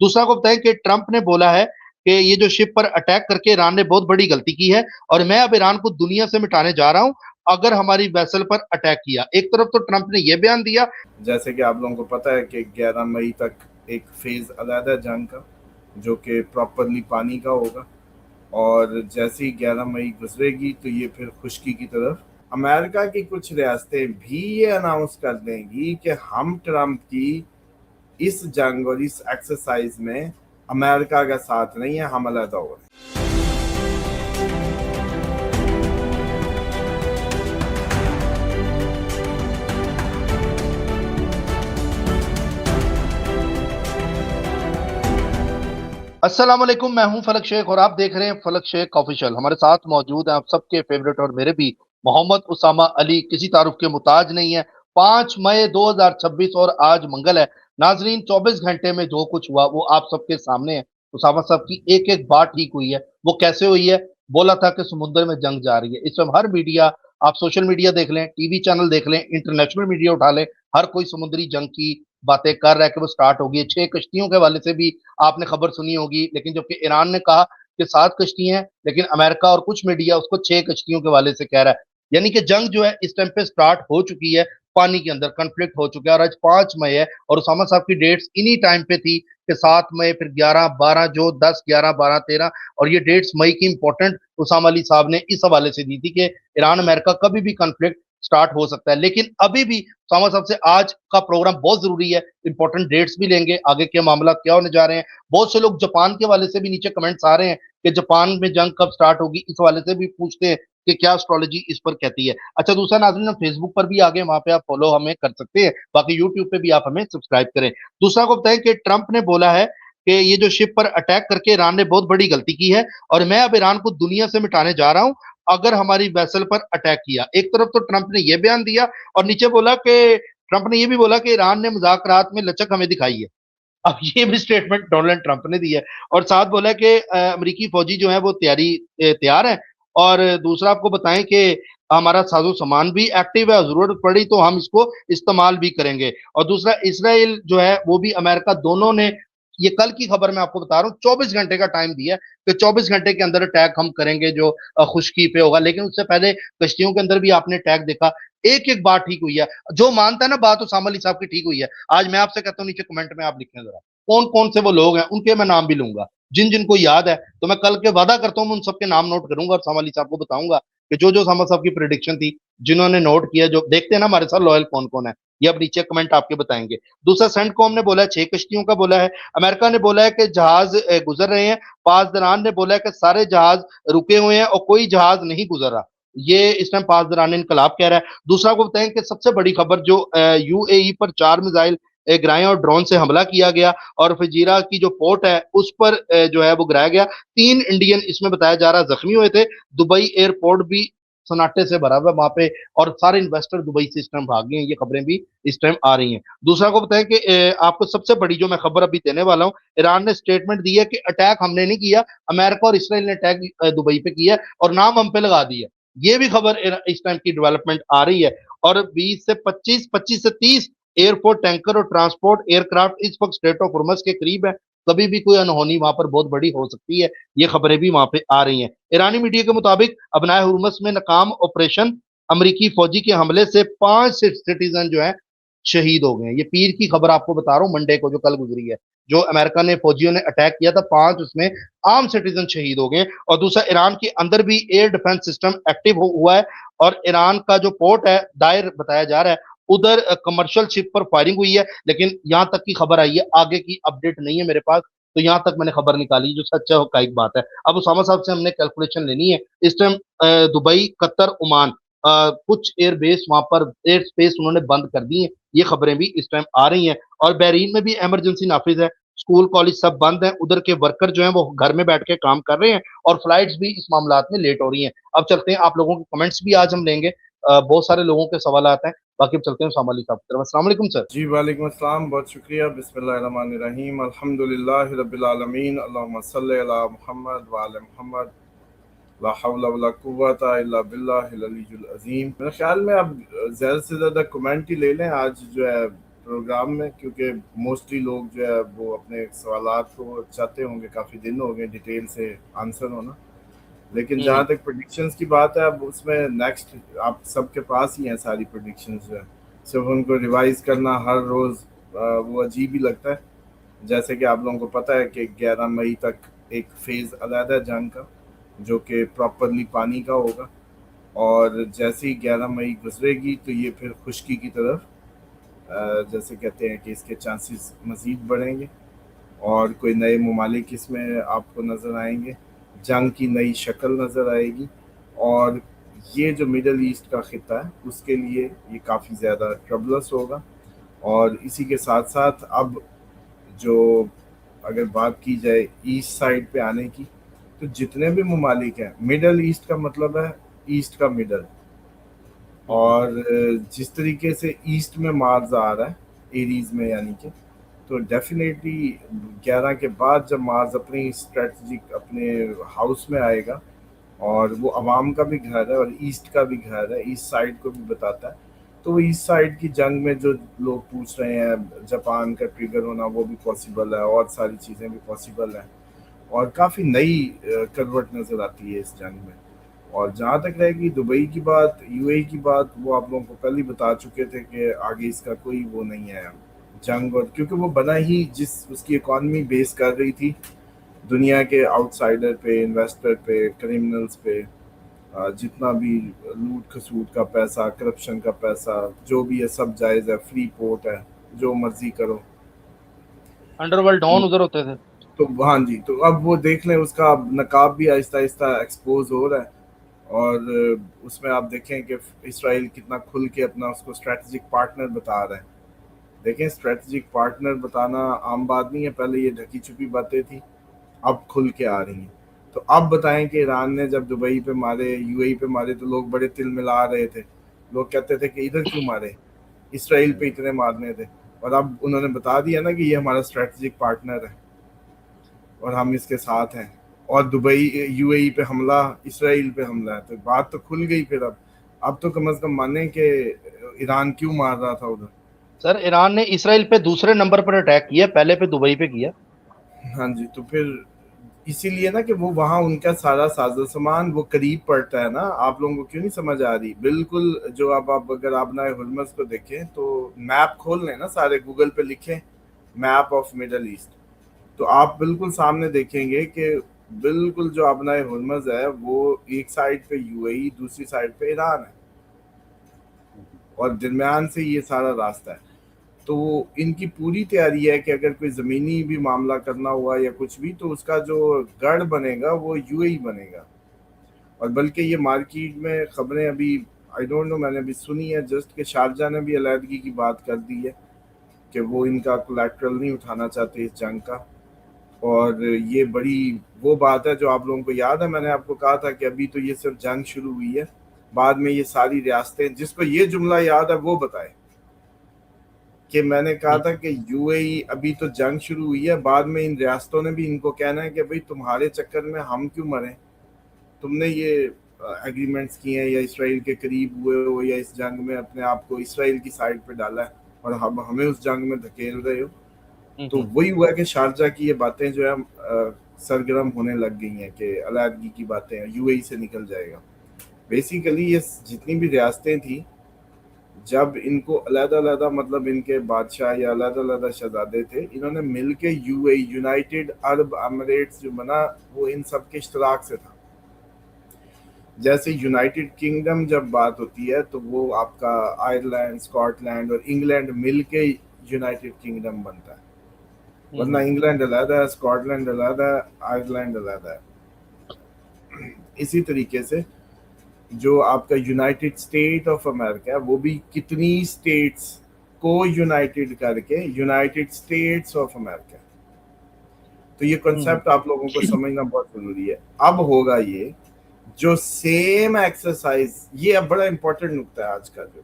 دوسرا کو بتائیں کہ ٹرمپ نے بولا ہے کہ یہ جو شپ پر اٹیک کر کے ایران نے بہت بڑی غلطی کی ہے اور میں اب ایران کو دنیا سے مٹانے جا رہا ہوں اگر ہماری ویسل پر اٹیک کیا. ایک طرف تو ٹرمپ نے یہ بیان دیا جیسے کہ آپ لوگوں کو پتہ ہے کہ 11 مئی تک ایک فیز علیحدہ جنگ کا جو کہ پراپرلی پانی کا ہوگا، اور جیسے ہی 11 مئی گزرے گی تو یہ پھر خشکی کی طرف. امریکہ کی کچھ ریاستیں بھی یہ اناؤنس کر دیں گی کہ ہم ٹرمپ کی اس جنگ اور اس ایکسرسائز میں امریکہ کا ساتھ نہیں ہے، ہم علیحدہ ہو رہے ہیں. السلام علیکم، میں ہوں فلک شیخ اور آپ دیکھ رہے ہیں فلک شیخ آفیشل. ہمارے ساتھ موجود ہیں آپ سب کے فیورٹ اور میرے بھی محمد اسامہ علی، کسی تعارف کے محتاج نہیں ہے. 5 مئی 2026 اور آج منگل ہے. ناظرین، 24 گھنٹے میں جو کچھ ہوا وہ آپ سب کے سامنے ہے. اسامہ صاحب کی ایک ایک بات ٹھیک ہوئی ہے. وہ کیسے ہوئی ہے؟ بولا تھا کہ سمندر میں جنگ جا رہی ہے. اس وقت ہر میڈیا، آپ سوشل میڈیا دیکھ لیں، ٹی وی چینل دیکھ لیں، انٹرنیشنل میڈیا اٹھا لیں، ہر کوئی سمندری جنگ کی باتیں کر رہا ہے کہ وہ سٹارٹ ہوگی. 6 کشتیوں کے حوالے سے بھی آپ نے خبر سنی ہوگی، لیکن جبکہ ایران نے کہا کہ 7 کشتی ہیں، لیکن امریکہ اور کچھ میڈیا اس کو 6 کشتیوں کے حوالے سے کہہ رہا ہے. یعنی کہ جنگ جو ہے اس ٹائم پہ سٹارٹ ہو چکی ہے، پانی کے اندر کنفلکٹ ہو چکا ہے. اور آج 5 مئی ہے اور اسامہ صاحب کی ڈیٹس انہی ٹائم پہ تھی کہ 7 مئی، پھر 11 12، جو 10 11 12 13، اور یہ ڈیٹس مئی کی امپورٹنٹ اسامہ علی صاحب نے اس حوالے سے دی تھی کہ ایران امریکہ کبھی بھی کنفلکٹ سٹارٹ ہو سکتا ہے. لیکن ابھی بھی اسامہ صاحب سے آج کا پروگرام بہت ضروری ہے، امپورٹنٹ ڈیٹس بھی لیں گے، آگے کے معاملات کیا ہونے جا رہے ہیں. بہت سے لوگ جاپان کے حوالے سے بھی نیچے کمنٹس آ رہے ہیں کہ جاپان میں جنگ کب سٹارٹ ہوگی، اس حوالے سے بھی پوچھتے ہیں کہ کیا اسٹرالوجی اس پر کہتی ہے. اچھا، دوسرا ناظرین، ہم فیس بک پر بھی آگے، وہاں پہ آپ فالو ہمیں کر سکتے ہیں، باقی یوٹیوب پہ بھی آپ ہمیں سبسکرائب کریں. دوسرا کو بتائیں کہ ٹرمپ نے بولا ہے کہ یہ جو شپ پر اٹیک کر کے ایران نے بہت بڑی غلطی کی ہے اور میں اب ایران کو دنیا سے مٹانے جا رہا ہوں اگر ہماری ویسل پر اٹیک کیا. ایک طرف تو ٹرمپ نے یہ بیان دیا اور نیچے بولا کہ ٹرمپ نے یہ بھی بولا کہ ایران نے مذاکرات میں لچک ہمیں دکھائی ہے. اب یہ بھی سٹیٹمنٹ ڈونلڈ ٹرمپ نے دی ہے. اور ساتھ بولا کہ امریکی فوجی جو ہیں وہ تیار ہیں. اور دوسرا آپ کو بتائیں کہ ہمارا ساز و سامان بھی ایکٹیو ہے، ضرورت پڑی تو ہم اس کو استعمال بھی کریں گے. اور دوسرا اسرائیل جو ہے وہ بھی امریکہ، دونوں نے، یہ کل کی خبر میں آپ کو بتا رہا ہوں، 24 گھنٹے کا ٹائم دیا ہے کہ 24 گھنٹے کے اندر اٹیک ہم کریں گے جو خشکی پہ ہوگا. لیکن اس سے پہلے کشتیوں کے اندر بھی آپ نے اٹیک دیکھا. ایک ایک بات ٹھیک ہوئی ہے. جو مانتا ہے نا بات اسامہ علی صاحب کی ٹھیک ہوئی ہے. آج میں آپ سے کہتا ہوں نیچے کمنٹ میں آپ لکھیں ذرا کون کون سے وہ لوگ ہیں، ان کے میں نام بھی لوں گا. جن جن کو یاد ہے تو میں کل کے وعدہ کرتا ہوں میں ان سب کے نام نوٹ کروں گا اور اسامہ علی صاحب کو بتاؤں گا کہ جو اسامہ صاحب کی پریڈکشن تھی، جنہوں نے نوٹ کیا، جو دیکھتے ہیں نا ہمارے ساتھ لوئل کون کون ہے، یہ اب نیچے کمنٹ آپ کے بتائیں گے. دوسرا سینٹ کوم نے بولا ہے 6 کشتیوں کا بولا ہے. امریکہ نے بولا ہے کہ جہاز گزر رہے ہیں. پاسداران نے بولا ہے کہ سارے جہاز رکے ہوئے ہیں اور کوئی جہاز نہیں گزر رہا. یہ اس ٹائم پاسداران انقلاب کہہ رہا ہے. دوسرا کو بتائیں کہ سب سے بڑی خبر جو you a E per 4 missile گرائے اور ڈرون سے حملہ کیا گیا اور فجیرہ کی جو پورٹ ہے اس پر جو ہے وہ گرایا گیا. 3 انڈین اس میں بتایا جا رہا زخمی ہوئے تھے. دبئی ایئرپورٹ بھی سناٹے سے بھرا ہوا وہاں پہ اور سارے انویسٹر دبئی سے اس ٹائم بھاگ گئے ہیں. یہ خبریں بھی اس ٹائم آ رہی ہیں. دوسرا کو بتائیں کہ آپ کو سب سے بڑی جو میں خبر ابھی دینے والا ہوں، ایران نے سٹیٹمنٹ دی ہے کہ اٹیک ہم نے نہیں کیا، امریکہ اور اسرائیل نے اٹیک دبئی پہ کیا اور نام ہم پہ لگا دی ہے. یہ بھی خبر اس ٹائم کی ڈیولپمنٹ آ رہی ہے. اور 20 سے 25، 25 سے 30 ایئرپورٹ ٹینکر اور ٹرانسپورٹ ایئر کرافٹ اس وقت اسٹیٹ آف ہرمز کے قریب ہے. کبھی بھی کوئی انہونی وہاں پر بہت بڑی ہو سکتی ہے. یہ خبریں بھی وہاں پہ آ رہی ہیں. ایرانی میڈیا کے مطابق ابنائے ہرمز میں ناکام آپریشن، امریکی فوجی کے حملے سے 5 سٹیزن جو ہیں شہید ہو گئے ہیں. یہ پیر کی خبر آپ کو بتا رہا ہوں، منڈے کو جو کل گزری ہے، جو امریکہ نے فوجیوں نے اٹیک کیا تھا، 5 اس میں عام سٹیزن شہید ہو گئے. اور دوسرا ایران کے اندر بھی ایئر ڈیفنس سسٹم ایکٹیو ہوا ہے اور ایران کا جو پورٹ ہے دائر بتایا جا رہا ہے ادھر کمرشل شپ پر فائرنگ ہوئی ہے. لیکن یہاں تک کی خبر آئی ہے، آگے کی اپڈیٹ نہیں ہے میرے پاس، تو یہاں تک میں نے خبر نکالی جو سچ ہے، حقائق بات ہے. اب اسامہ صاحب سے ہم نے کیلکولیشن لینی ہے. اس ٹائم دبئی، قطر، عمان، کچھ ایئر بیس وہاں پر ایئر سپیس انہوں نے بند کر دی ہیں. یہ خبریں بھی اس ٹائم آ رہی ہیں. اور بحرین میں بھی ایمرجنسی نافذ ہے، اسکول کالج سب بند ہیں. ادھر کے ورکر جو ہیں وہ گھر میں بیٹھ کے کام کر رہے ہیں اور فلائٹس بھی اس معاملات میں لیٹ ہو رہی ہیں. اب چلتے ہیں، آپ لوگوں کے کمنٹس بھی آج ہم لیں گے، بہت سارے لوگوں کے سوالات ہیں. باقی اب چلتے ہیں اسامہ علی صاحب کی طرف. السلام علیکم سر. جی وعلیکم السلام، بہت شکریہ. بسم اللہ الرحمن الرحیم، الحمدللہ رب العالمین، اللہم صلی علی محمد وعلی محمد، لا حول ولا قوت الا باللہ العلی العظیم. میرے خیال میں اب زیادہ سے زیادہ کمنٹ ہی لے لیں. آج جو ہے پروگرام میں، کیونکہ موسٹلی لوگ جو ہے وہ اپنے سوالات کو چاہتے ہوں گے، کافی دن ہو گئے ڈیٹیل سے آنسر ہونا. لیکن جہاں تک پریڈکشنز کی بات ہے، اب اس میں نیکسٹ آپ سب کے پاس ہی ہیں ساری پریڈکشنز جو ہے، صرف ان کو ریوائز کرنا ہر روز وہ عجیب ہی لگتا ہے. جیسے کہ آپ لوگوں کو پتہ ہے کہ 11 مئی تک ایک فیز علیحدہ ہے جنگ کا، جو کہ پراپرلی پانی کا ہوگا، اور جیسے ہی 11 مئی گزرے گی تو یہ پھر خشکی کی طرف جیسے کہتے ہیں کہ اس کے چانسز مزید بڑھیں گے، اور کوئی نئے ممالک اس میں آپ کو نظر آئیں گے، جنگ کی نئی شکل نظر آئے گی. اور یہ جو مڈل ایسٹ کا خطہ ہے اس کے لیے یہ کافی زیادہ ٹربلس ہوگا. اور اسی کے ساتھ ساتھ اب جو اگر بات کی جائے ایسٹ سائڈ پہ آنے کی، تو جتنے بھی ممالک ہیں، مڈل ایسٹ کا مطلب ہے ایسٹ کا مڈل، اور جس طریقے سے ایسٹ میں مارز آ رہا ہے ایریز میں، یعنی کہ تو ڈیفینیٹلی 11 کے بعد جب مارز اپنی اسٹریٹجک اپنے ہاؤس میں آئے گا، اور وہ عوام کا بھی گھر ہے اور ایسٹ کا بھی گھر ہے، ایسٹ سائڈ کو بھی بتاتا ہے، تو وہ ایسٹ سائڈ کی جنگ میں جو لوگ پوچھ رہے ہیں جاپان کا ٹریگر ہونا، وہ بھی پاسبل ہے، اور ساری چیزیں بھی پاسبل ہیں، اور کافی نئی کروٹ نظر آتی ہے اس جنگ میں. اور جہاں تک رہے گی دبئی کی بات، یو اے کی بات، وہ آپ لوگوں کو پہلے ہی بتا چکے تھے کہ آگے اس کا کوئی وہ نہیں ہے جنگ، اور کیونکہ وہ بنا ہی جس اس کی اکانومی بیس کر رہی تھی دنیا کے آؤٹ سائڈر پہ، انویسٹر پہ، کرمنلز پہ، جتنا بھی لوٹ کھسوٹ کا پیسہ، کرپشن کا پیسہ جو بھی ہے سب جائز ہے، فری پورٹ ہے، جو مرضی کرو. انڈر ورلڈ ڈان ادھر ہوتے تھے. تو ہاں جی، تو اب وہ دیکھ لیں اس کا نقاب بھی آہستہ آہستہ ایکسپوز ہو رہا ہے. اور اس میں آپ دیکھیں کہ اسرائیل کتنا کھل کے اپنا اس کو اسٹریٹجک پارٹنر بتا رہا ہے. دیکھیں اسٹریٹجک پارٹنر بتانا عام بات نہیں ہے، پہلے یہ ڈھکی چھپی باتیں تھی، اب کھل کے آ رہی ہیں. تو اب بتائیں کہ ایران نے جب دبئی پہ مارے، یو اے پہ مارے، تو لوگ بڑے تل ملا رہے تھے، لوگ کہتے تھے کہ ادھر کیوں مارے، اسرائیل پہ اتنے مارنے تھے. اور اب انہوں نے بتا دیا نا کہ یہ ہمارا اسٹریٹجک پارٹنر ہے اور ہم اس کے ساتھ ہیں، اور دبئی یو اے پہ حملہ، اسرائیل پہ حملہ ہے، تو بات تو کھل گئی. پھر اب تو کم از کم مانیں کہ ایران کیوں مار رہا تھا ادھر. سر ایران نے اسرائیل پہ دوسرے نمبر پر اٹیک کیا، پہلے پہ دبئی پہ کیا. ہاں جی، تو پھر اسی لیے نا کہ وہ وہاں ان کا سارا ساز و سامان وہ قریب پڑتا ہے نا. آپ لوگوں کو کیوں نہیں سمجھ آ رہی؟ بالکل جو اب آپ اگر آبنہ ہرمز کو دیکھیں تو میپ کھول لیں نا، سارے گوگل پہ لکھیں میپ آف مڈل ایسٹ، تو آپ بالکل سامنے دیکھیں گے کہ بالکل جو آبنہ ہرمز ہے وہ ایک سائڈ پہ یو اے ای، دوسری سائڈ پہ ایران ہے، اور درمیان سے یہ سارا راستہ ہے. تو ان کی پوری تیاری ہے کہ اگر کوئی زمینی بھی معاملہ کرنا ہوا یا کچھ بھی، تو اس کا جو گڑھ بنے گا وہ یو اے ای بنے گا. اور بلکہ یہ مارکیٹ میں خبریں ابھی آئی ڈونٹ نو، میں نے ابھی سنی ہے جسٹ کہ شارجہ نے بھی علیحدگی کی بات کر دی ہے کہ وہ ان کا کولیٹرل نہیں اٹھانا چاہتے اس جنگ کا. اور یہ بڑی وہ بات ہے جو آپ لوگوں کو یاد ہے، میں نے آپ کو کہا تھا کہ ابھی تو یہ صرف جنگ شروع ہوئی ہے، بعد میں یہ ساری ریاستیں، جس کو یہ جملہ یاد ہے وہ بتائے کہ میں نے کہا تھا کہ یو اے ای ابھی تو جنگ شروع ہوئی ہے، بعد میں ان ریاستوں نے بھی ان کو کہنا ہے کہ بھئی تمہارے چکر میں ہم کیوں مریں، تم نے یہ ایگریمنٹس کیے ہیں یا اسرائیل کے قریب ہوئے ہو یا اس جنگ میں اپنے آپ کو اسرائیل کی سائڈ پہ ڈالا ہے اور ہمیں اس جنگ میں دھکیل رہے ہو. تو وہی ہوا کہ شارجہ کی یہ باتیں جو ہے سرگرم ہونے لگ گئی ہیں کہ علیحدگی کی باتیں یو اے ای سے نکل جائے گا. بیسیکلی یہ جتنی بھی ریاستیں تھیں، جب ان کو علیحدہ علیحدہ مطلب ان کے بادشاہ یا علیحدہ علیحدہ شہزادے تھے، انہوں نے مل کے you a United Arab Emirates جو بنا وہ ان سب کے اشتراک سے تھا. جیسے یونائٹڈ کنگڈم جب بات ہوتی ہے تو وہ آپ کا آئرلینڈ، اسکاٹ لینڈ اور انگلینڈ مل کے یونائٹڈ کنگڈم بنتا ہے، ورنہ انگلینڈ علیحدہ ہے، اسکاٹ لینڈ علیحدہ ہے، آئرلینڈ علیحدہ ہے. اسی طریقے سے جو آپ کا یونائٹڈ اسٹیٹ آف امریکہ ہے، وہ بھی کتنی اسٹیٹس کو یونائٹڈ کر کے یونائٹڈ اسٹیٹس آف امریکہ. تو یہ کنسیپٹ آپ لوگوں کو سمجھنا بہت ضروری ہے. اب ہوگا یہ جو سیم ایکسرسائز، یہ اب بڑا امپورٹنٹ نکتہ ہے آج کا، جو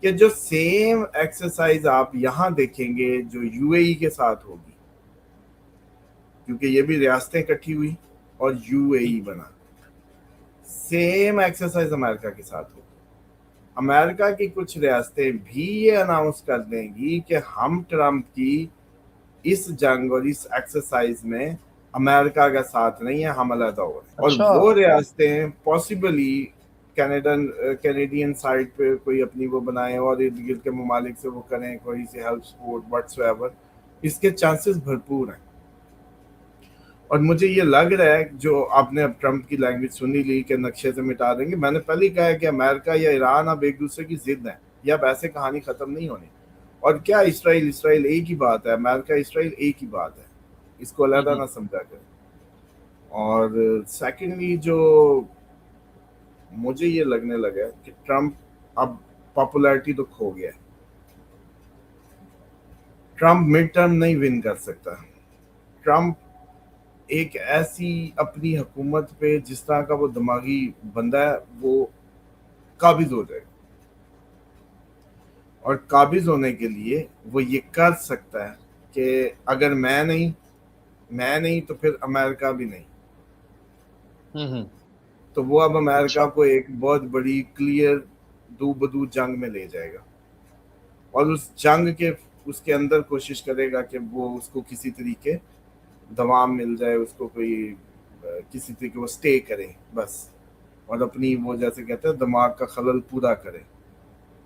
کہ جو سیم ایکسرسائز آپ یہاں دیکھیں گے جو یو اے ای کے ساتھ ہوگی، کیونکہ یہ بھی ریاستیں اکٹھی ہوئی اور یو اے ای بنا، سیم ایکسرسائز امریکہ کے ساتھ ہوگی. امریکہ کی کچھ ریاستیں بھی یہ اناؤنس کر دیں گی کہ ہم ٹرمپ کی اس جنگ اور اس ایکسرسائز میں امریکہ کا ساتھ نہیں ہے، ہم علیحدہ ہو رہے ہیں. اور اچھا وہ ریاستیں پاسبلی کینیڈین سائڈ پہ کوئی اپنی وہ بنائیں اور ارد گرد کے ممالک سے وہ کریں کوئی سی ہیلپ سپورٹ واٹس ایور، اس کے چانسز بھرپور ہیں. اور مجھے یہ لگ رہا ہے جو آپ نے اب ٹرمپ کی لینگویج سنی لی کہ نقشے سے مٹا دیں گے، میں نے پہلے ہی کہا ہے کہ امریکہ یا ایران اب ایک دوسرے کی ضد ہیں، یا اب ایسے کہانی ختم نہیں ہونی. اور کیا اسرائیل ایک ہی بات ہے، امریکہ اسرائیل ایک ہی بات ہے، اس کو علیحدہ نہ سمجھا کریں. اور سیکنڈلی جو مجھے یہ لگنے لگا کہ ٹرمپ اب پاپولیرٹی تو کھو گیا ہے، ٹرمپ مڈ ٹرم نہیں ون کر سکتا. ٹرمپ ایک ایسی اپنی حکومت پہ جس طرح کا وہ دماغی بندہ ہے وہ قابض ہو جائے گا، اور قابض ہونے کے لیے وہ یہ کر سکتا ہے کہ اگر میں نہیں تو پھر امریکہ بھی نہیں. تو وہ اب امریکہ کو ایک بہت بڑی کلیئر دو بدو جنگ میں لے جائے گا، اور اس جنگ کے اس کے اندر کوشش کرے گا کہ وہ اس کو کسی طریقے دوام مل جائے، اس کو کوئی کسی طریقے وہ سٹے کرے بس، اور اپنی وہ جیسے کہتے ہیں دماغ کا خلل پورا کرے،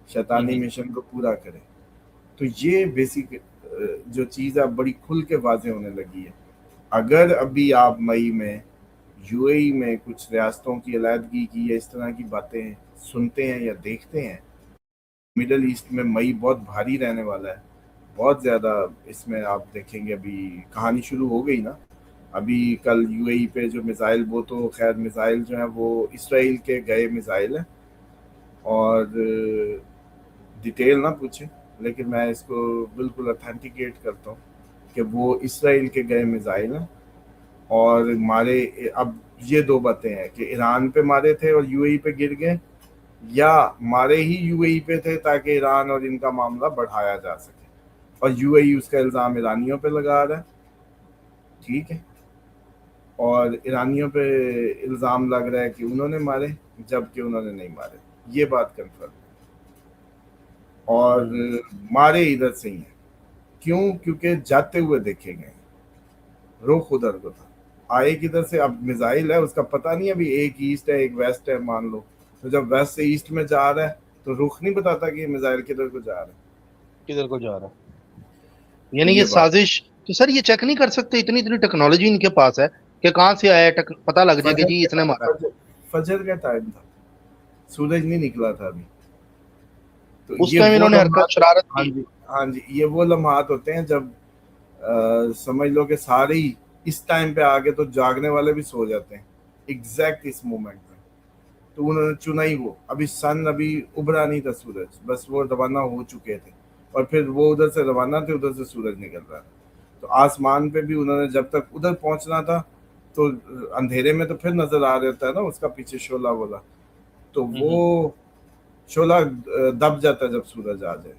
شیطانی مشن کو پورا کرے. تو یہ بیسک جو چیز ہے بڑی کھل کے واضح ہونے لگی ہے. اگر ابھی آپ مئی میں یو اے ای میں کچھ ریاستوں کی علیحدگی کی یا اس طرح کی باتیں سنتے ہیں یا دیکھتے ہیں، مڈل ایسٹ میں مئی بہت بھاری رہنے والا ہے، بہت زیادہ. اس میں آپ دیکھیں گے ابھی کہانی شروع ہو گئی نا، ابھی کل یو اے ای پہ جو میزائل، وہ تو خیر میزائل جو ہیں وہ اسرائیل کے گئے میزائل ہیں، اور ڈیٹیل نہ پوچھیں لیکن میں اس کو بالکل اتھینٹیکیٹ کرتا ہوں کہ وہ اسرائیل کے گئے میزائل ہیں. اور مارے اب یہ دو باتیں ہیں کہ ایران پہ مارے تھے اور یو اے ای پہ گر گئے، یا مارے ہی یو اے ای پہ تھے تاکہ ایران اور ان کا معاملہ بڑھایا جا سکے، اور یو اے ای اس کا الزام ایرانیوں پہ لگا رہا ہے. ٹھیک ہے، اور ایرانیوں پہ الزام لگ رہا ہے کہ انہوں نے مارے جبکہ انہوں نے نہیں مارے، یہ بات کنفرم ہے. اور مارے ادھر سے ہی ہیں، کیوں؟ کیونکہ جاتے ہوئے دیکھے گئے، رخ ادھر کو تھا، آئے کدھر سے. اب میزائل ہے اس کا پتہ نہیں، ابھی ایک ایسٹ ہے ایک ویسٹ ہے مان لو، تو جب ویسٹ سے ایسٹ میں جا رہا ہے تو رخ نہیں بتاتا کہ یہ میزائل کدھر کو جا رہا ہے، کدھر کو جا رہا ہے. تو یعنی یہ بات سازش. تو سر یہ چیک نہیں کر سکتے؟ اتنی ٹیکنالوجی ان کے پاس ہے کہ کہاں سے آیا ہے، پتہ لگ جائے کہ جی اس نے مارا. فجر کا ٹائم تھا، سورج نہیں نکلا تھا ابھی. تو اس یہ ٹائم وہ انہوں نے حرکت لمحات، شرارت ہاں کی. جی ہاں جی، یہ وہ لمحات ہوتے ہیں جب سمجھ لو کہ سارے ہی اس ٹائم پہ آگے تو جاگنے والے بھی سو جاتے ہیں ایگزیکٹ اس مومنٹ میں. تو انہوں نے چنا ہی وہ، ابھی سن ابھی ابھرا نہیں تھا سورج، بس وہ روانہ ہو چکے تھے، اور پھر وہ ادھر سے روانہ تھے، ادھر سے سورج نکل رہا تھا. تو آسمان پہ بھی انہوں نے جب تک ادھر پہنچنا تھا تو اندھیرے میں تو پھر نظر آ رہتا ہے نا اس کا پیچھے شعلہ ولا، تو وہ شعلہ دب جاتا ہے جب سورج آ جائے،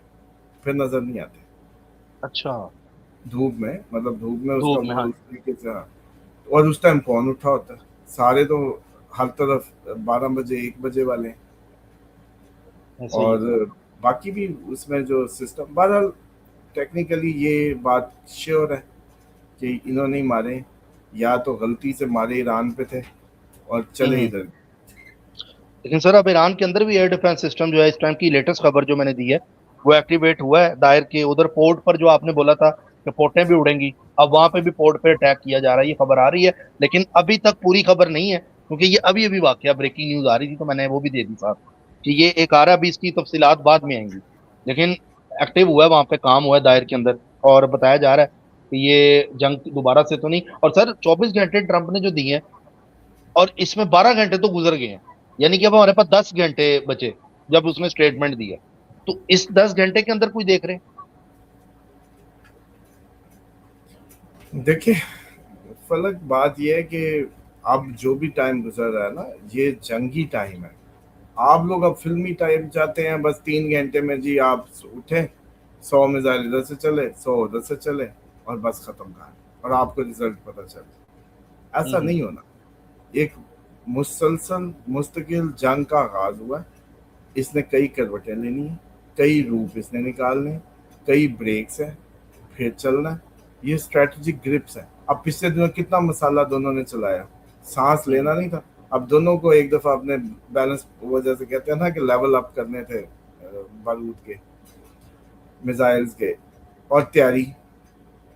پھر نظر نہیں آتے. اچھا، دھوپ میں، مطلب دھوپ میں اس کا دھوپ میں. وہ ہاں، اس طریقے سے. ہاں، اور اس ٹائم کون اٹھا ہوتا ہے؟ سارے تو ہر طرف 12 بجے 1 بجے والے ہیں. ایسے ہی اور ہے. باقی بھی اس میں جو سسٹم، بہرحال ٹیکنیکلی یہ بات شیور ہے کہ انہوں نے مارے، یا تو غلطی سے مارے ایران پہ تھے اور چلے ادھر. لیکن سر اب ایران کے اندر بھی ایئر ڈیفینس سسٹم جو ہے، اس ٹائم کی لیٹسٹ خبر جو میں نے دی ہے وہ ایکٹیویٹ ہوا ہے. دائر کے ادھر پورٹ پر جو آپ نے بولا تھا کہ پورٹیں بھی اڑیں گی، اب وہاں پہ بھی پورٹ پہ اٹیک کیا جا رہا ہے، یہ خبر آ رہی ہے. لیکن ابھی تک پوری خبر نہیں ہے کیونکہ یہ ابھی واقعہ بریکنگ نیوز آ رہی تھی تو میں نے وہ بھی دے دی صاحب کہ یہ ایک آ رہا ہے. ابھی اس کی تفصیلات بعد میں آئیں گی، لیکن ایکٹیو ہوا ہے وہاں پہ، کام ہوا ہے دائر کے اندر، اور بتایا جا رہا ہے کہ یہ جنگ دوبارہ سے تو نہیں. اور سر 24 گھنٹے ٹرمپ نے جو دیے ہیں، اور اس میں 12 گھنٹے تو گزر گئے ہیں، یعنی کہ اب ہمارے پاس 10 گھنٹے بچے جب اس نے اسٹیٹمنٹ دیا. تو اس 10 گھنٹے کے اندر کوئی دیکھ رہے ہیں؟ دیکھیں فلک، بات یہ ہے کہ اب جو بھی ٹائم گزر رہا ہے نا، یہ جنگی ٹائم ہے. آپ لوگ اب فلمی ٹائم چاہتے ہیں، بس 3 گھنٹے میں جی آپ اٹھیں، 100 میزائل ادھر سے چلے 100 ادھر سے چلے اور بس ختم کہانی، اور آپ کو رزلٹ پتہ چلے. ایسا نہیں ہونا. ایک مسلسل مستقل جنگ کا آغاز ہوا ہے، اس نے کئی کروٹیں لینی ہیں, کئی روپ اس نے نکالنے ہیں, کئی بریکس ہیں, پھر چلنا ہے. یہ اسٹریٹجک گرپس ہیں. اب پچھلے دنوں کتنا مسالہ دونوں نے چلایا, سانس لینا نہیں تھا, اب دونوں کو ایک دفعہ اپنے بیلنس, وہ جیسے کہتے ہیں نا کہ لیول اپ کرنے تھے بارود کے, میزائلز کے, اور تیاری.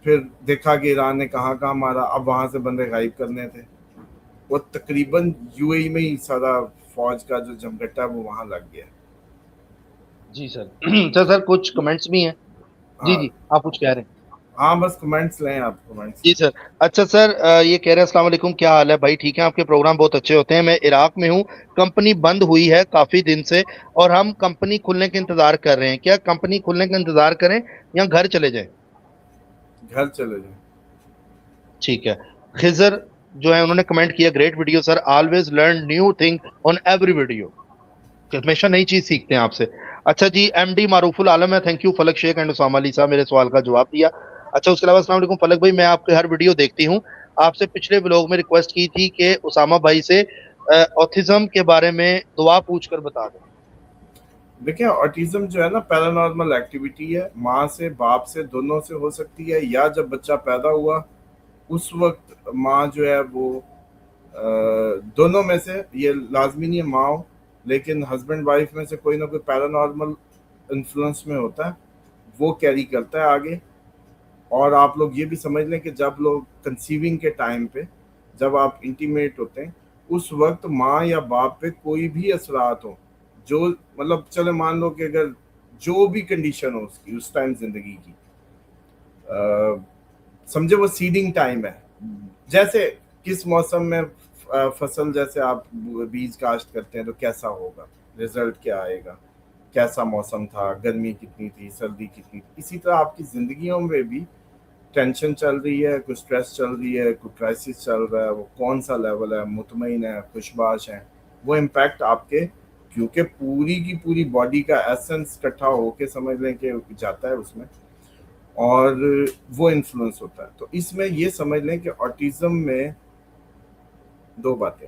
پھر دیکھا کہ ایران نے کہاں کہاں مارا, اب وہاں سے بندے غائب کرنے تھے. وہ تقریباً یو اے ای میں ہی سارا فوج کا جو جمگٹا ہے وہ وہاں لگ گیا. جی سر. سر سر کچھ کمنٹس بھی ہیں. جی ہاں جی آپ کچھ کہہ رہے ہیں. ہاں بس کمنٹس لیں, آپ کمنٹس جی لیں. سر. اچھا سر, یہ کہہ رہے ہیں السلام علیکم, کیا حال ہے بھائی, ٹھیک ہے, آپ کے پروگرام بہت اچھے ہوتے ہیں. میں عراق میں ہوں, کمپنی بند ہوئی ہے کافی دن سے, اور ہم کمپنی کھلنے کا انتظار کر رہے ہیں. کیا کمپنی کھلنے کا انتظار کریں یا گھر چلے جائیں؟ گھر چلے جائیں. ٹھیک ہے. خضر جو ہے انہوں نے کمنٹ کیا, great video sir, always learn new thing on every video, ہمیشہ نئی چیز سیکھتے ہیں آپ سے. اچھا جی, ایم ڈی معروف العالم ہے, thank you Falaknuma Sheikh and Usama علی صاحب, میرے سوال کا جواب دیا. اچھا اس کے علاوہ السلام علیکم فلک بھائی, میں آپ کے ہر ویڈیو دیکھتی ہوں. آپ سے پچھلے بلاگ میں ریکویسٹ کی تھی کہ اسامہ بھائی سے اوتھزم کے بارے میں دعا پوچھ کر بتا دیں. دیکھیں آٹیزم جو ہے نا پیرانارمل ایکٹیویٹی ہے, ماں سے باپ سے دونوں سے ہو سکتی ہے, یا جب بچہ پیدا ہوا اس وقت ماں جو ہے وہ دونوں میں سے, یہ لازمی نہیں ہے ماں ہو, لیکن ہسبینڈ وائف میں سے کوئی نہ کوئی پیرانارمل انفلوئنس میں ہوتا ہے, وہ کیری کرتا ہے آگے. اور آپ لوگ یہ بھی سمجھ لیں کہ جب لوگ کنسیونگ کے ٹائم پہ جب آپ انٹیمیٹ ہوتے ہیں اس وقت ماں یا باپ پہ کوئی بھی اثرات ہوں, جو مطلب چلے مان لو کہ اگر جو بھی کنڈیشن ہو اس کی اس ٹائم زندگی کی, سمجھے وہ سیڈنگ ٹائم ہے, جیسے کس موسم میں فصل, جیسے آپ بیج کاشت کرتے ہیں تو کیسا ہوگا, رزلٹ کیا آئے گا, کیسا موسم تھا, گرمی کتنی تھی, سردی کتنی تھی. اسی طرح آپ کی زندگیوں میں بھی ٹینشن چل رہی ہے, کوئی سٹریس چل رہی ہے, کوئی کرائسس چل رہا ہے, وہ کون سا لیول ہے, مطمئن ہے, خوشباش ہے, وہ امپیکٹ آپ کے, کیونکہ پوری کی پوری باڈی کا ایسنس اکٹھا ہو کے سمجھ لیں کہ جاتا ہے اس میں, اور وہ انفلوئنس ہوتا ہے. تو اس میں یہ سمجھ لیں کہ آٹیزم میں دو باتیں,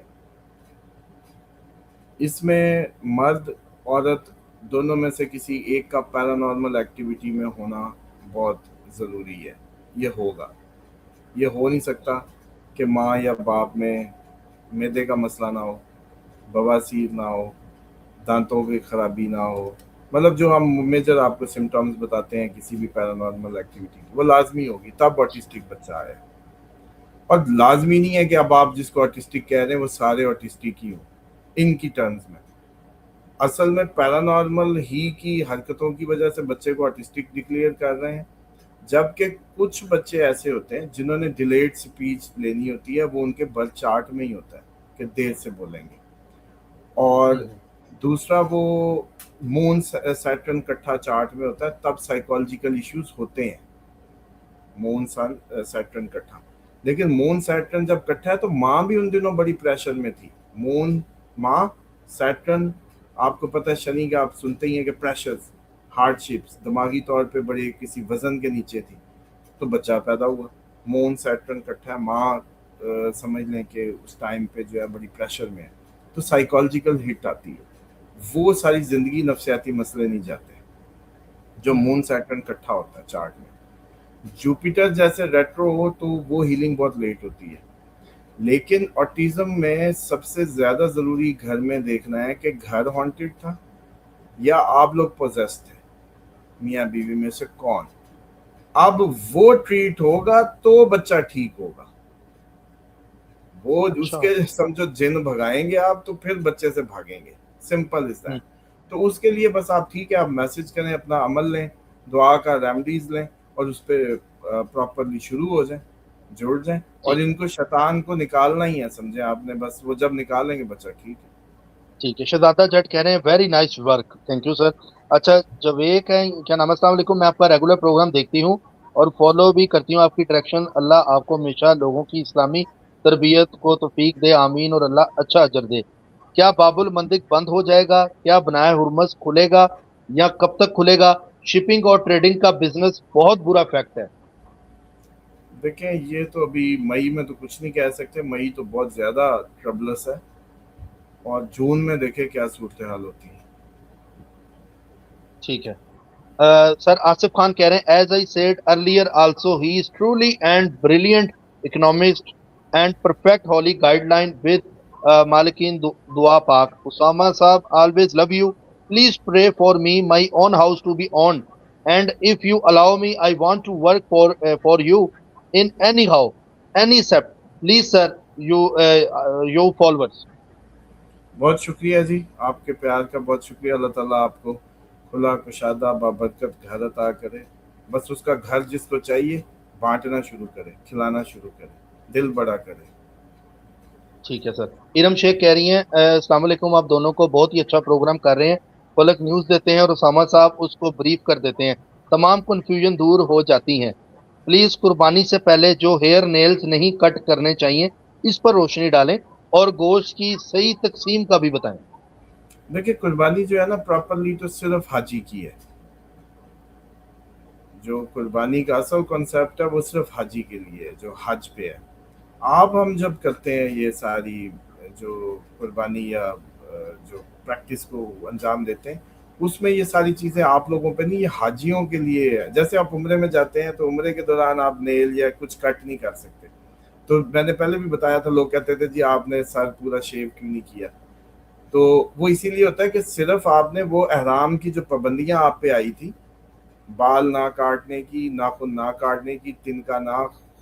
اس میں مرد عورت دونوں میں سے کسی ایک کا پیرانارمل ایکٹیویٹی میں ہونا بہت ضروری ہے. یہ ہوگا, یہ ہو نہیں سکتا کہ ماں یا باپ میں معدے کا مسئلہ نہ ہو, بواسیر نہ ہو, دانتوں کی خرابی نہ ہو, مطلب جو ہم میجر آپ کو سمٹمز بتاتے ہیں کسی بھی پیرانارمل ایکٹیویٹی کی, وہ لازمی ہوگی تب آٹسٹک بچہ آئے. اور لازمی نہیں ہے کہ اب آپ جس کو آٹسٹک کہہ رہے ہیں وہ سارے آٹسٹک ہی ہوں ان کی ٹرمز میں. اصل میں پیرانارمل ہی کی حرکتوں کی وجہ سے بچے کو آٹسٹک ڈکلیئر کر رہے ہیں, جبکہ کچھ بچے ایسے ہوتے ہیں جنہوں نے ڈیلیڈ سپیچ لینی ہوتی ہے, وہ ان کے برتھ چارٹ میں ہی ہوتا ہے کہ دیر سے بولیں گے. اور دوسرا وہ مون سیٹرن کٹھا چارٹ میں ہوتا ہے, تب سائیکولوجیکل ایشوز ہوتے ہیں. مون سن سیٹرن کٹھا, لیکن مون سیٹرن جب کٹھا ہے تو ماں بھی ان دنوں بڑی پریشر میں تھی. مون ماں, سیٹرن آپ کو پتہ ہے شنی کا آپ سنتے ہی ہیں کہ پریشرز, ہارڈ شپس, دماغی طور پہ بڑے کسی وزن کے نیچے تھی, تو بچہ پیدا ہوا. مون سیٹرن کٹھا ہے, ماں سمجھ لیں کہ اس ٹائم پہ جو ہے بڑی پریشر میں ہے, تو سائیکولوجیکل ہٹ آتی ہے. وہ ساری زندگی نفسیاتی مسئلے نہیں جاتے جو مون سیٹرن کٹھا ہوتا ہے چارٹ میں. جوپیٹر جیسے ریٹرو ہو تو وہ ہیلنگ بہت لیٹ ہوتی ہے. لیکن آٹیزم میں سب سے زیادہ ضروری گھر میں دیکھنا ہے کہ گھر ہانٹڈ تھا یا آپ لوگ پوزیس تھے, میاں بیوی میں سے کون. اب وہ ٹریٹ ہوگا تو بچہ ٹھیک ہوگا. وہ اس اچھا. کے سمجھو جن بھگائیں گے آپ تو پھر بچے سے بھاگیں گے, سمپل اس طرح. تو اس کے لیے بس آپ ٹھیک ہے, آپ میسج کریں, اپنا عمل لیں, دعا کا ریمیڈیز لیں, اور اس پہ پراپرلی شروع ہو جائیں, جڑ جائیں. اور ان کو شیطان کو نکالنا ہی ہے, سمجھیں آپ نے, بس وہ جب نکالیں گے بچہ ٹھیک ہے. ٹھیک ہے. شہزادہ جٹ کہہ رہے ہیں very nice work, thank you sir. اچھا جویک ہے, کیا نام ہے, السلام علیکم, میں آپ کا ریگولر پروگرام دیکھتی ہوں اور فالو بھی کرتی ہوں آپ کی ڈائریکشن. اللہ آپ کو ہمیشہ لوگوں کی اسلامی تربیت کو توفیق دے, آمین, اور اللہ اچھا اجر دے. کیا باب المندق بند ہو جائے گا؟ کیا بنائے ہرمز کھلے گا یا کب تک کھلے گا؟ شپنگ اور ٹریڈنگ کا بزنس بہت برا فیکٹ ہے. دیکھیں یہ تو ابھی مئی میں تو کچھ نہیں کہہ سکتے, مئی تو بہت زیادہ ٹربلس ہے, اور جون میں دیکھیں کیا صورتحال ہوتی ہے. ٹھیک ہے. سر آصف خان کہہ رہے ہیں as I said earlier also he is truly and brilliant economist and perfect holy guideline with مالکین دعا پاک. Usama Sahib always love you. Please pray for me my own house to be on and if you allow me I want to work for you in any how any accept please sir you followers. بہت شکریہ جی، آپ کے پیار کا بہت شکریہ. اللہ تعالیٰ آپ کو کھلا کشادہ بابرکت گھر عطا کرے. بس اس کا گھر جس کو چاہیے بانٹنا شروع کرے، کھلانا شروع کرے، دل بڑا کرے. ٹھیک ہے سر. ارم شیخ کہہ رہی ہیں السلام علیکم، آپ دونوں کو بہت ہی اچھا پروگرام کر رہے ہیں. فلک نیوز دیتے ہیں اور اسامہ صاحب اس کو بریف کر دیتے ہیں، تمام کنفیوژن دور ہو جاتی ہیں. پلیز قربانی سے پہلے جو ہیئر نیلز نہیں کٹ کرنے چاہیے اس پر روشنی ڈالیں اور گوشت کی صحیح تقسیم کا بھی بتائیں. دیکھیں قربانی جو ہے نا پراپرلی تو صرف حاجی کی ہے. جو قربانی کا اصل کنسیپٹ ہے وہ صرف حاجی کے لیے ہے جو حج پہ ہے. آپ ہم جب کرتے ہیں یہ ساری جو قربانی یا جو پریکٹس کو انجام دیتے ہیں اس میں یہ ساری چیزیں آپ لوگوں پہ نہیں، یہ حاجیوں کے لیے ہے. جیسے آپ عمرے میں جاتے ہیں تو عمرے کے دوران آپ نیل یا کچھ کٹ نہیں کر سکتے. تو میں نے پہلے بھی بتایا تھا، لوگ کہتے تھے جی آپ نے سر پورا شیو کیوں نہیں کیا. تو وہ اسی لیے ہوتا ہے کہ صرف آپ نے وہ احرام کی جو پابندیاں آپ پہ آئی تھی، بال نہ کاٹنے کی، ناخن نہ کاٹنے کی، تنکا نہ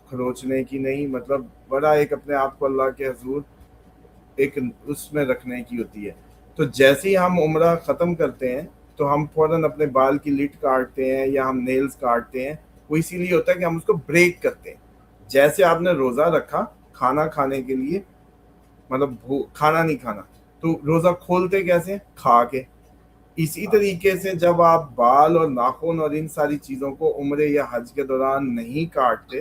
کھروچنے کی نہیں، مطلب بڑا ایک اپنے آپ کو اللہ کے حضور ایک اس میں رکھنے کی ہوتی ہے. تو جیسے ہی ہم عمرہ ختم کرتے ہیں تو ہم فوراً اپنے بال کی لٹ کاٹتے ہیں یا ہم نیلز کاٹتے ہیں. وہ اسی لیے ہوتا ہے کہ ہم اس کو بریک کرتے ہیں. جیسے آپ نے روزہ رکھا کھانا کھانے کے لیے، مطلب کھانا نہیں کھانا، تو روزہ کھولتے کیسے؟ کھا کے. اسی طریقے سے جب آپ بال اور ناخن اور ان ساری چیزوں کو عمرے یا حج کے دوران نہیں کاٹتے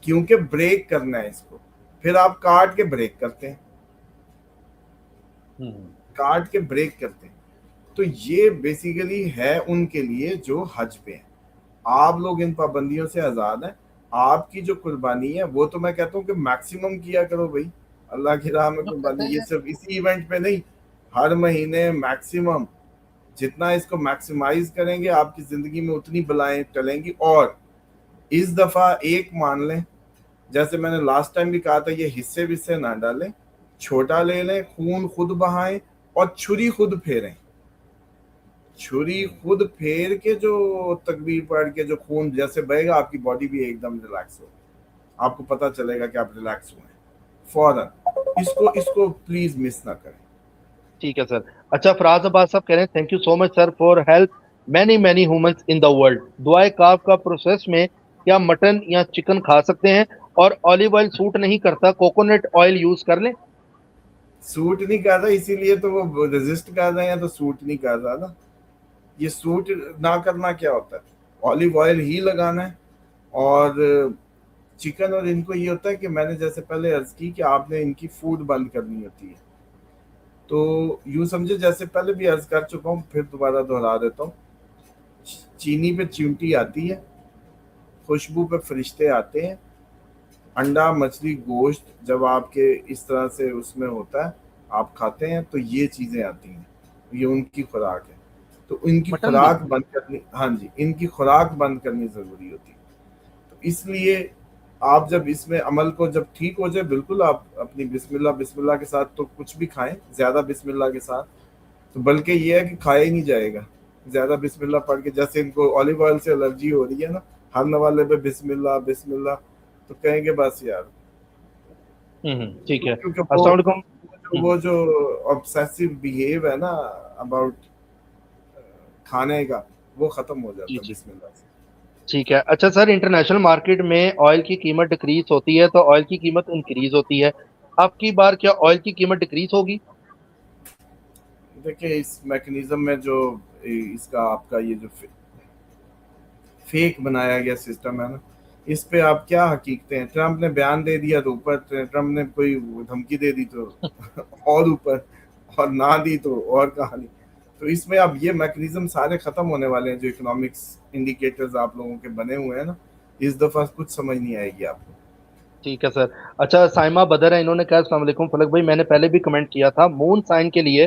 کیونکہ بریک کرنا ہے اس کو، پھر آپ کاٹ کے بریک کرتے ہیں، کاٹ کے بریک کرتے ہیں. تو یہ بیسیکلی ہے ان کے لیے جو حج پہ ہیں. آپ لوگ ان پابندیوں سے آزاد ہیں. آپ کی جو قربانی ہے وہ تو میں کہتا ہوں کہ میکسیمم کیا کرو بھائی اللہ کی راہ میں قربانی. یہ صرف اسی ایونٹ پہ نہیں، ہر مہینے میکسیمم جتنا اس کو میکسیمائز کریں گے آپ کی زندگی میں اتنی بلائیں ٹلیں گی. اور اس دفعہ ایک مان لیں، جیسے میں نے لاسٹ ٹائم بھی کہا تھا، یہ حصے وصے نہ ڈالیں، چھوٹا لے لیں، خون خود بہائیں اور چھری خود پھیریں. چھری خود پھیر کے جو تکبیر پڑھ کے جو خون جیسے بہے گا آپ کی باڈی بھی ایک دم ریلیکس ہوگی. آپ کو پتہ چلے گا کہ آپ ریلیکس ہوئے ہیں فوراً. اس کو پلیز مس نہ کریں. ٹھیک ہے سر. اچھا فراز عباس صاحب کہہ رہے ہیں thank you so much sir for help many many humans in the world. دعائے کاف کا پروسیس میں کیا مٹن یا چکن کھا سکتے ہیں؟ اور اولیو آئل سوٹ نہیں کرتا، کوکونٹ آئل یوز کر لیں. سوٹ نہیں کر رہا اسی لیے تو وہ ریزسٹ کر رہے ہیں، تو سوٹ نہیں کر رہا نا. یہ سوٹ نہ کرنا کیا ہوتا ہے؟ اولیو آئل ہی لگانا ہے. اور چکن اور ان کو یہ ہوتا ہے کہ میں نے جیسے پہلے عرض کی کہ آپ نے ان کی فوڈ بند کرنی ہوتی ہے. تو یوں سمجھے جیسے پہلے بھی عرض کر چکا ہوں، پھر دوبارہ دہرا دیتا ہوں. چینی پہ چیونٹی آتی ہے، خوشبو پہ فرشتے آتے ہیں، انڈا مچھلی گوشت جب آپ کے اس طرح سے اس میں ہوتا ہے آپ کھاتے ہیں تو یہ چیزیں آتی ہیں. یہ ان کی خوراک ہے. تو ان کی مٹن بھی. خوراک بند کرنی، ہاں جی، ان کی خوراک بند کرنی ضروری ہوتی ہے. تو اس لیے آپ جب اس میں عمل کو جب ٹھیک ہو جائے، بالکل آپ اپنی بسم اللہ کے ساتھ تو کچھ بھی کھائیں، زیادہ بسم اللہ کے ساتھ تو بلکہ یہ ہے کہ کھایا ہی نہیں جائے گا. زیادہ بسم اللہ پڑھ کے جیسے ان کو اولیو آئل سے الرجی ہو رہی ہے نا، ہر نوالے پہ بسم اللہ تو کہیں گے بس یار. ٹھیک ہے. کیونکہ السلام علیکم. وہ جو obsessive behave ہے نا اباؤٹ کھانے کا، وہ ختم ہو جی جاتا ہے جی بسم اللہ سے. ٹھیک ہے. اچھا سر انٹرنیشنل مارکیٹ میں آئل کی قیمت ڈکریز ہوتی ہے تو آئل کی قیمت انکریز ہوتی ہے، اب کی بار کیا آئل کی قیمت ڈکریز ہوگی؟ دیکھیں اس میکنزم میں جو اس کا آپ کا یہ جو فیک بنایا گیا سسٹم ہے نا، اس پہ آپ کیا حقیقتیں ہیں؟ ٹرمپ نے بیان دے دیا تو اوپر، ٹرمپ نے کوئی دھمکی دے دی تو اور اوپر، اور نہ دی تو اور کہانی. تو اس میں اب یہ میکنزم سارے ختم ہونے والے ہیں جو اکنامکس انڈیکیٹرز آپ لوگوں کے بنے ہوئے ہیں نا. اس دفعہ کچھ سمجھ نہیں آئے گی آپ کو. ٹھیک ہے سر. اچھا سائمہ بدر ہے، انہوں نے کہا السلام علیکم فلک بھائی، میں نے پہلے بھی کمنٹ کیا تھا، مون سائن کے لیے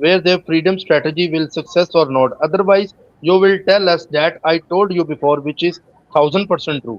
where their freedom strategy will success or not, otherwise you will tell us that I told you before, which is 1000% true।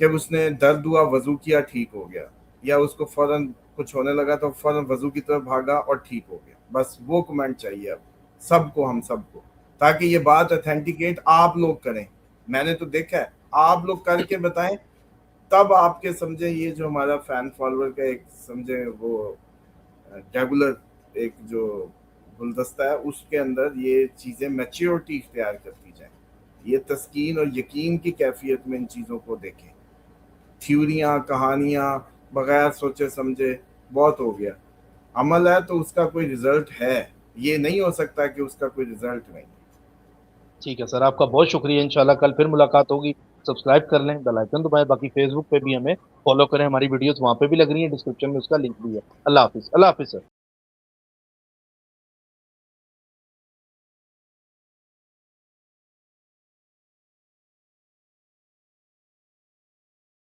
کہ اس نے درد ہوا وضو کیا ٹھیک ہو گیا, یا اس کو فوراً کچھ ہونے لگا تو فوراً وضو کی طرف بھاگا اور ٹھیک ہو گیا. بس وہ کمنٹ چاہیے اب سب کو, ہم سب کو, تاکہ یہ بات اتھینٹیکیٹ آپ لوگ کریں. میں نے تو دیکھا ہے, آپ لوگ کر کے بتائیں, تب آپ کے سمجھے یہ جو ہمارا فین فالوور کا ایک سمجھے وہ ریگولر ایک جو گلدستہ ہے اس کے اندر یہ چیزیں میچیورٹی اختیار کرتی جائیں. یہ تسکین اور یقین کی کیفیت میں ان چیزوں کو دیکھیں. تھیوریاں کہانیاں بغیر سوچے سمجھے بہت ہو گیا. عمل ہے تو اس کا کوئی رزلٹ ہے, یہ نہیں ہو سکتا کہ اس کا کوئی رزلٹ نہیں. ٹھیک ہے سر, آپ کا بہت شکریہ. انشاءاللہ کل پھر ملاقات ہوگی. سبسکرائب کر لیں, بیل آئکن دبائیں, باقی فیس بک پہ بھی ہمیں فالو کریں, ہماری ویڈیوز وہاں پہ بھی لگ رہی ہیں, ڈسکرپشن میں اس کا لنک بھی ہے. اللہ حافظ. اللہ حافظ سر.